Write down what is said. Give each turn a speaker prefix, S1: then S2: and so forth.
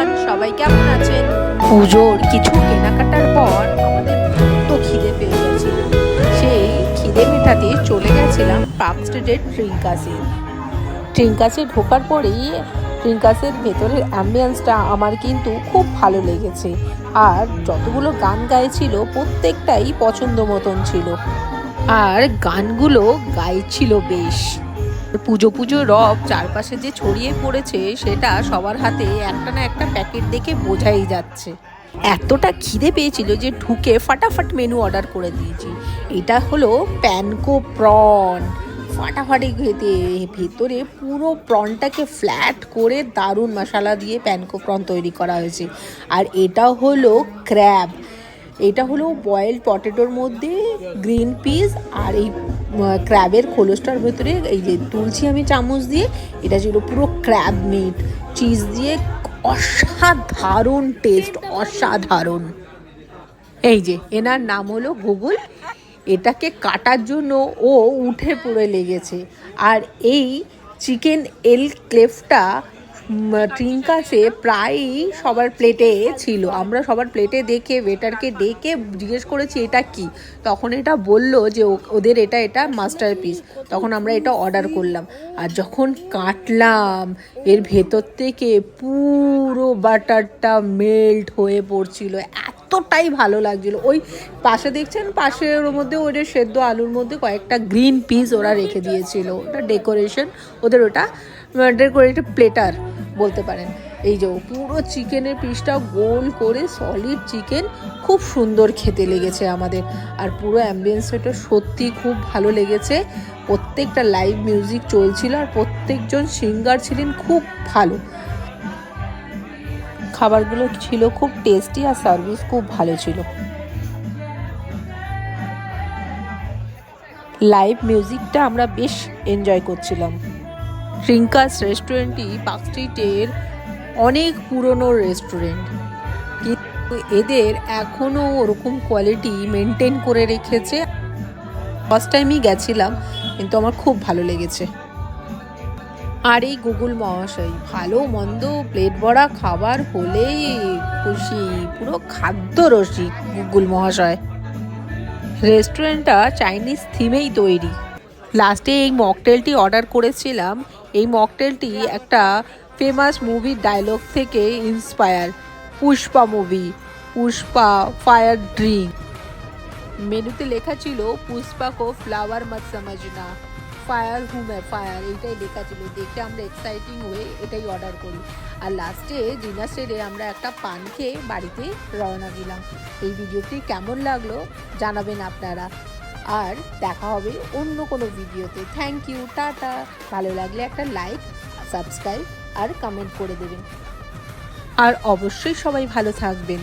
S1: Everyone, সবাই কেমন আছেন? পুজোর কিছু কেনাকাটার পর আমাদের তো খিদে পেয়ে গেছিল। সেই খিদে মেটাতে চলে গেছিলাম পার্ক স্ট্রিটের ট্রিঙ্কাসে ঢোকার পরেই ট্রিঙ্কাসের ভেতরের অ্যাম্বিয়েন্সটা আমার কিন্তু খুব ভালো লেগেছে। আর যতগুলো গান গাইছিল প্রত্যেকটাই পছন্দ মতন ছিল, আর গানগুলো গাইছিল বেশ। পুজো পুজো রব চারপাশে যে ছড়িয়ে পড়েছে সেটা সবার হাতে একটা না একটা প্যাকেট দেখে বোঝাই যাচ্ছে। এতটা খিদে পেয়েছিল যে ঢুকে ফাটাফাট মেনু অর্ডার করে দিয়েছি। এটা হলো প্যানকো প্রন। ফাটাফাটি খেতে, ভেতরে পুরো প্রনটাকে ফ্ল্যাট করে দারুণ মশলা দিয়ে প্যানকো প্রন তৈরি করা হয়েছে। আর এটা হলো ক্র্যাব। এটা হলো বয়েলড পটেটোর মধ্যে গ্রিন পিস আর এই ক্র্যাবের খোলসটার ভেতরে এই যে তুলছি আমি চামচ দিয়ে, এটা ছিল পুরো ক্র্যাব মিট চিজ দিয়ে। অসাধারণ টেস্ট, অসাধারণ। এই যে এনার নাম হলো গুগল। এটাকে কাটার জন্য ও উঠে পড়ে লেগেছে। আর এই চিকেন এল ক্লেফটা ট্রিঙ্কাসে প্রায়ই সবার প্লেটে ছিল। আমরা সবার প্লেটে দেখে ওয়েটারকে ডেকে জিজ্ঞেস করেছি এটা কি, তখন এটা বলল যে ওদের এটা মাস্টারপিস। তখন আমরা এটা অর্ডার করলাম। আর যখন কাটলাম এর ভেতর থেকে পুরো বাটারটা মেল্ট হয়ে পড়ছিল, এতটাই ভালো লাগছিল। ওই পাশে দেখছেন, পাশের মধ্যে ওদের সেদ্ধ আলুর মধ্যে কয়েকটা গ্রিন পিস ওরা রেখে দিয়েছিল, ওটা ডেকোরেশন। ওদের ওটা ডেকোরেটেড প্লেটার বলতে পারেন। এই যে পুরো চিকেনের পিসটা গোল করে সলিড চিকেন, খুব সুন্দর খেতে লেগেছে আমাদের। আর পুরো অ্যাম্বিয়েন্সটা সত্যি খুব ভালো লেগেছে। প্রত্যেকটা লাইভ মিউজিক চলছিল আর প্রত্যেকজন সিঙ্গার ছিলেন খুব ভালো। খাবারগুলো ছিল খুব টেস্টি আর সার্ভিস খুব ভালো ছিল। লাইভ মিউজিকটা আমরা বেশ এনজয় করছিলাম। ট্রিঙ্কাস রেস্টুরেন্টটি পার্ক স্ট্রিটের অনেক পুরনো রেস্টুরেন্ট, কিন্তু এদের এখনও ওরকম কোয়ালিটি মেনটেন করে রেখেছে। ফার্স্ট টাইমই গেছিলাম, কিন্তু আমার খুব ভালো লেগেছে। আর এই গুগল মহাশয় ভালো মন্দ প্লেট ভরা খাবার হলেই খুশি, পুরো খাদ্য রসিক গুগল মহাশয়। রেস্টুরেন্টটা চাইনিজ থিমেই তৈরি। লাস্টে এই মকটেলটি অর্ডার করেছিলাম। এই মকটেলটি একটা ফেমাস মুভির ডায়লগ থেকে inspire, Pushpa movie, Pushpa fire drink. মেনুতে লেখা ছিল পুষ্পা কো ফ্লাওয়ার মত সমঝনা, ফায়ার হুমে ফায়ার, এইটাই লেখা ছিল। দেখে আমরা এক্সাইটিং হয়ে এটাই অর্ডার করি। আর লাস্টে ডিনার সেরে আমরা একটা পান খেয়ে বাড়িতে রওনা দিলাম। এই ভিডিওটি কেমন লাগলো জানাবেন আপনারা। আর দেখা হবে অন্য কোনো ভিডিওতে। Thank you, tata. ভালো লাগলে একটা লাইক, সাবস্ক্রাইব আর কমেন্ট করে দেবেন। আর অবশ্যই সবাই ভালো থাকবেন।